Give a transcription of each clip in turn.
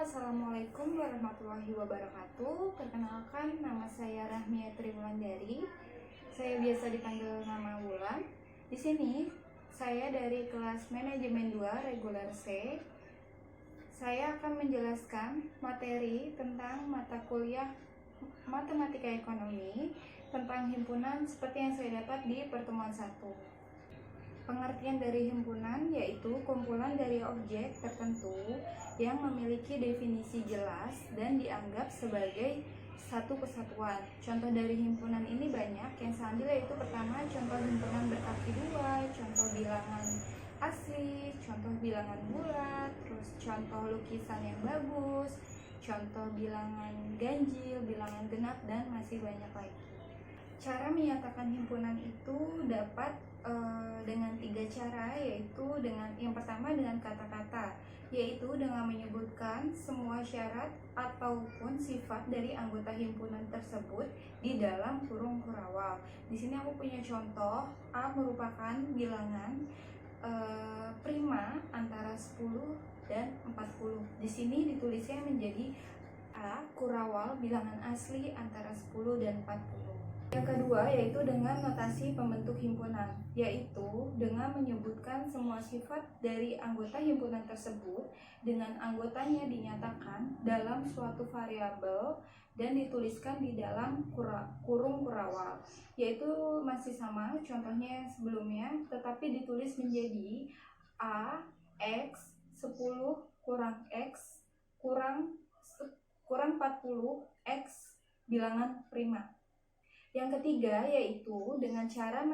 Assalamualaikum warahmatullahi wabarakatuh. Perkenalkan, nama saya Rahmia Triwulandari. Saya biasa dipanggil nama Wulan. Di sini saya dari kelas Manajemen 2 Reguler C. Saya akan menjelaskan materi tentang mata kuliah Matematika Ekonomi tentang himpunan seperti yang saya dapat di pertemuan 1. Pengertian dari himpunan yaitu kumpulan dari objek tertentu yang memiliki definisi jelas dan dianggap sebagai satu kesatuan. Contoh dari himpunan ini banyak, yang saya ambil yaitu pertama contoh himpunan berarti 2, contoh bilangan asli, contoh bilangan bulat, terus contoh lukisan yang bagus, contoh bilangan ganjil, bilangan genap, dan masih banyak lagi. Cara menyatakan himpunan itu dapat dengan 3 cara, yaitu dengan yang pertama dengan kata-kata, yaitu dengan menyebutkan semua syarat ataupun sifat dari anggota himpunan tersebut di dalam kurung kurawal. Di sini aku punya contoh, A merupakan bilangan prima antara 10 dan 40. Di sini ditulisnya menjadi A kurawal bilangan asli antara 10 dan 40. Yang kedua yaitu dengan notasi pembentuk himpunan, yaitu dengan menyebutkan semua sifat dari anggota himpunan tersebut dengan anggotanya dinyatakan dalam suatu variabel dan dituliskan di dalam kurung kurawal, yaitu masih sama contohnya yang sebelumnya, tetapi ditulis menjadi A X 10 kurang X kurang 40 X bilangan prima. Yang ketiga yaitu dengan cara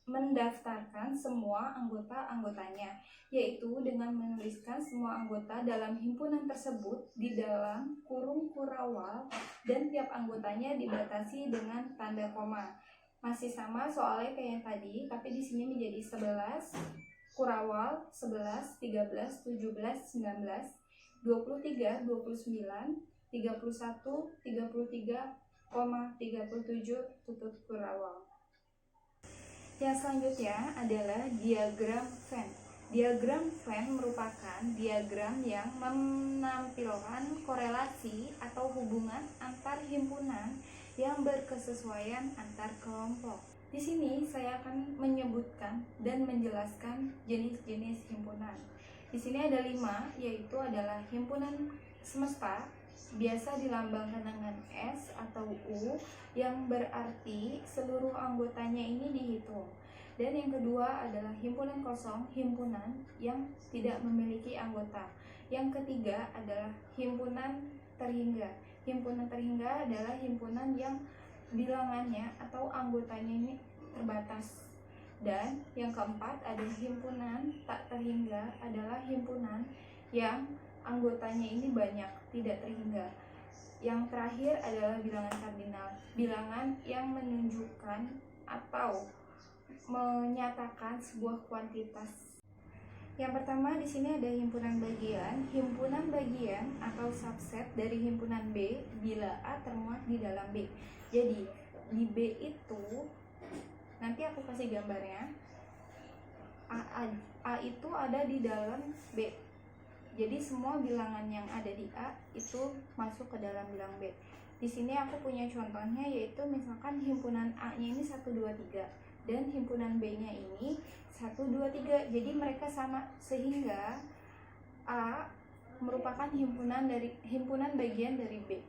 mendaftarkan semua anggota-anggotanya, yaitu dengan menuliskan semua anggota dalam himpunan tersebut di dalam kurung kurawal dan tiap anggotanya dibatasi dengan tanda koma. Masih sama soalnya kayak yang tadi, tapi di sini menjadi 11 kurawal 11, 13, 17, 19, 23, 29, 31, 33, 37 tutup kurawal. Yang selanjutnya adalah diagram Venn. Diagram Venn merupakan diagram yang menampilkan korelasi atau hubungan antar himpunan yang berkesesuaian antar kelompok. Di sini saya akan menyebutkan dan menjelaskan jenis-jenis himpunan. Di sini ada 5, yaitu adalah himpunan semesta, biasa dilambangkan dengan S atau U, yang berarti seluruh anggotanya ini dihitung. Dan yang kedua adalah himpunan kosong, himpunan yang tidak memiliki anggota. Yang ketiga adalah himpunan terhingga. Himpunan terhingga adalah himpunan yang bilangannya atau anggotanya ini terbatas. Dan yang keempat ada himpunan tak terhingga, adalah himpunan yang anggotanya ini banyak, tidak terhingga. Yang terakhir adalah bilangan kardinal, bilangan yang menunjukkan atau menyatakan sebuah kuantitas. Yang pertama di sini ada himpunan bagian. Himpunan bagian atau subset dari himpunan B bila A termuat di dalam B. Jadi di B itu nanti aku kasih gambarnya. A itu ada di dalam B. Jadi semua bilangan yang ada di A itu masuk ke dalam bilang B. Di sini aku punya contohnya, yaitu misalkan himpunan A-nya ini 1, 2, 3 dan himpunan B-nya ini 1, 2, 3. Jadi mereka sama, sehingga A merupakan himpunan bagian dari B.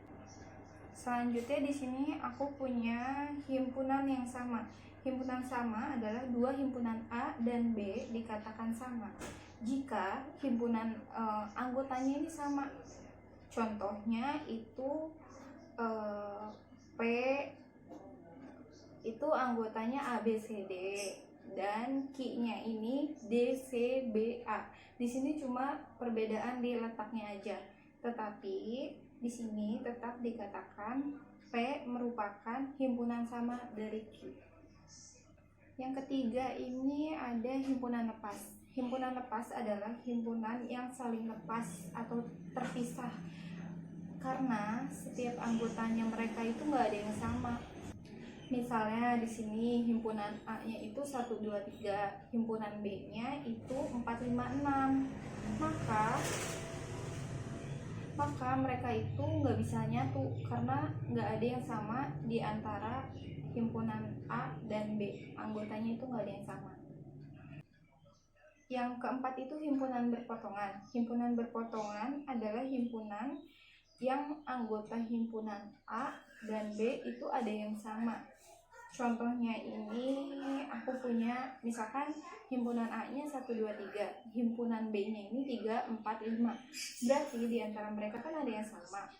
Selanjutnya di sini aku punya himpunan yang sama. Himpunan sama adalah 2 himpunan A dan B dikatakan sama jika himpunan anggotanya ini sama. Contohnya itu P itu anggotanya ABCD dan Q-nya ini DCBA. Di sini cuma perbedaan di letaknya aja. Tetapi di sini tetap dikatakan P merupakan himpunan sama dari Q. Yang ketiga ini ada himpunan lepas. Himpunan lepas adalah himpunan yang saling lepas atau terpisah karena setiap anggotanya mereka itu nggak ada yang sama. Misalnya di sini himpunan A-nya itu 1, 2, 3, himpunan B-nya itu 4, 5, 6. Maka maka mereka itu nggak bisa nyatu karena nggak ada yang sama di antara himpunan A dan B. Anggotanya itu nggak ada yang sama. Yang keempat itu himpunan berpotongan. Himpunan berpotongan adalah himpunan yang anggota himpunan A dan B itu ada yang sama. Contohnya ini aku punya misalkan himpunan A-nya 1, 2, 3, himpunan B-nya ini 3, 4, 5. Berarti di antara mereka kan ada yang sama.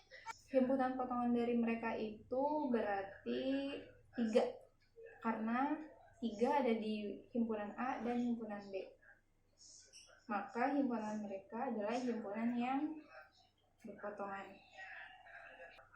Himpunan potongan dari mereka itu berarti 3, karena 3 ada di himpunan A dan himpunan B. Maka himpunan mereka adalah himpunan yang berpotongan.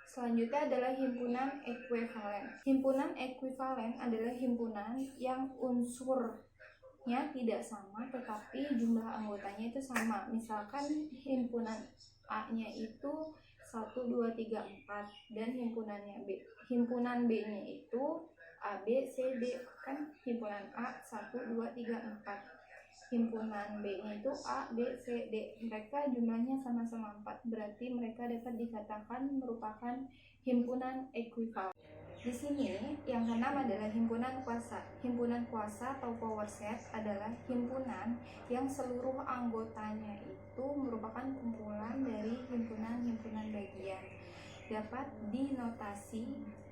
Selanjutnya adalah himpunan ekuivalen. Himpunan ekuivalen adalah himpunan yang unsurnya tidak sama tetapi jumlah anggotanya itu sama. Misalkan himpunan A-nya itu 1, 2, 3, 4 dan himpunannya B. Himpunan B-nya itu A, B, C, D. Kan himpunan A 1, 2, 3, 4. Himpunan B-nya itu A, B, C, D. Mereka jumlahnya sama-sama 4. Berarti mereka dapat dikatakan merupakan himpunan ekuivalen. Di sini yang keenam adalah himpunan kuasa. Himpunan kuasa atau power set adalah himpunan yang seluruh anggotanya itu merupakan kumpulan dari himpunan-himpunan bagian. Dapat dinotasi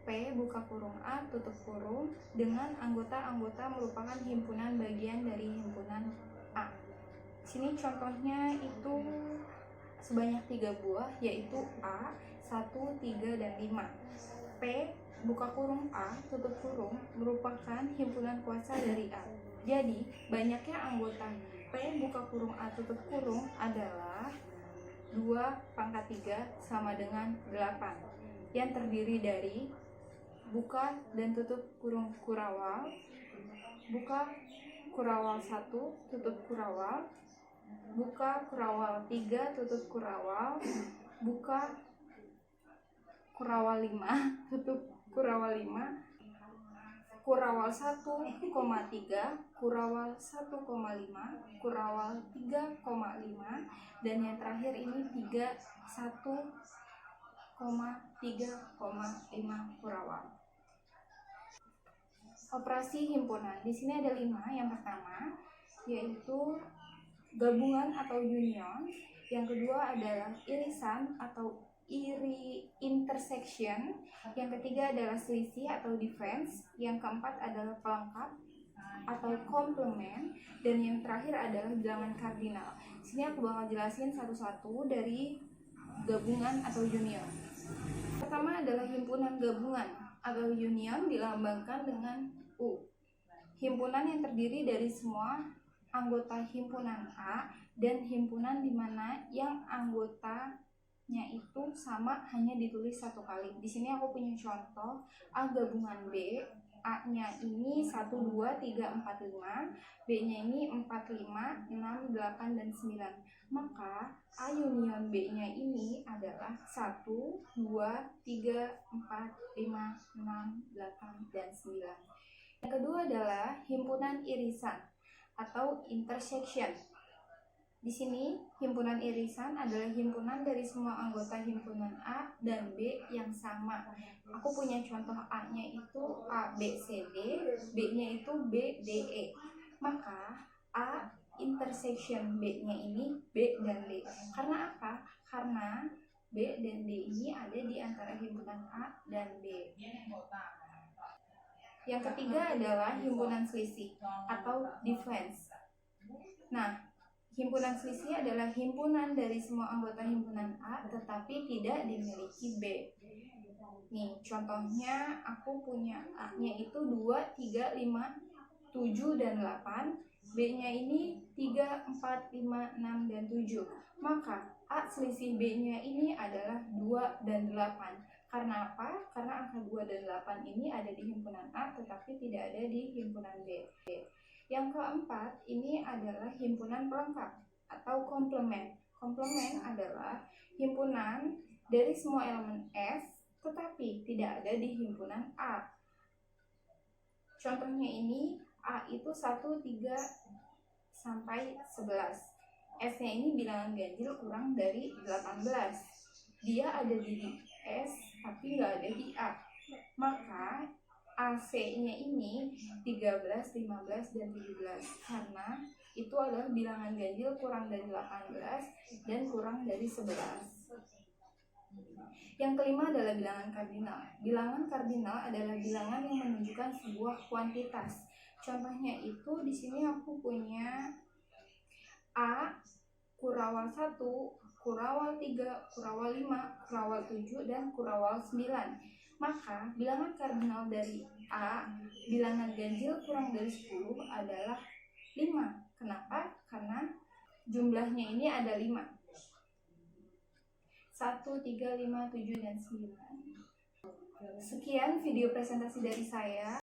P buka kurung A tutup kurung dengan anggota-anggota merupakan himpunan bagian dari himpunan A. Sini contohnya itu sebanyak 3 buah, yaitu A, 1, 3, dan 5. P buka kurung A tutup kurung merupakan himpunan kuasa dari A. Jadi banyaknya anggota P buka kurung A tutup kurung adalah 2 pangkat 3 sama dengan 8, yang terdiri dari buka dan tutup kurung kurawal, buka kurawal 1 tutup kurawal, buka kurawal 3 tutup kurawal, buka kurawal 5 tutup kurawal 5, kurawal 1,3, kurawal 1,5, kurawal 3,5, dan yang terakhir ini 1,3,5 kurawal. Operasi himpunan. Di sini ada 5. Yang pertama yaitu gabungan atau union. Yang kedua adalah irisan atau intersection. Yang ketiga adalah selisih atau difference. Yang keempat adalah pelengkap atau komplement, dan yang terakhir adalah bilangan kardinal. Sini aku bakal jelasin satu-satu dari gabungan atau union. Pertama adalah himpunan gabungan atau union dilambangkan dengan U. Himpunan yang terdiri dari semua anggota himpunan A dan himpunan di mana yang anggotanya itu sama hanya ditulis satu kali. Di sini aku punya contoh A gabungan B. A-nya ini 1, 2, 3, 4, 5, B-nya ini 4, 5, 6, 8, dan 9. Maka A union B-nya ini adalah 1, 2, 3, 4, 5, 6, 8, dan 9. Yang kedua adalah himpunan irisan atau intersection. Di sini himpunan irisan adalah himpunan dari semua anggota himpunan A dan B yang sama. Aku punya contoh A-nya itu A, B, C, D, B-nya itu B, D, E. Maka A intersection B-nya ini B dan D. Karena apa? Karena B dan D ini ada di antara himpunan A dan B. Yang ketiga adalah himpunan selisih atau difference. Nah, himpunan selisih adalah himpunan dari semua anggota himpunan A tetapi tidak dimiliki B. Nih, contohnya aku punya A-nya itu 2, 3, 5, 7, dan 8. B-nya ini 3, 4, 5, 6, dan 7. Maka A selisih B-nya ini adalah 2 dan 8. Karena apa? Karena angka 2 dan 8 ini ada di himpunan A tetapi tidak ada di himpunan B. Yang keempat ini adalah himpunan pelengkap atau komplement. Komplement adalah himpunan dari semua elemen S tetapi tidak ada di himpunan A. Contohnya ini A itu 1, 3, sampai 11. S-nya ini bilangan ganjil kurang dari 18. dia ada di S tapi nggak ada di A. Maka AC-nya ini 13, 15, dan 17 karena itu adalah bilangan ganjil kurang dari 18 dan kurang dari 11. Yang kelima adalah bilangan kardinal. Bilangan kardinal adalah bilangan yang menunjukkan sebuah kuantitas. Contohnya itu di sini aku punya A, kurawal 1, kurawal 3, kurawal 5, kurawal 7, dan kurawal 9. Maka bilangan kardinal dari A, bilangan ganjil kurang dari 10 adalah 5. Kenapa? Karena jumlahnya ini ada 5. 1, 3, 5, 7, dan 9. Sekian video presentasi dari saya.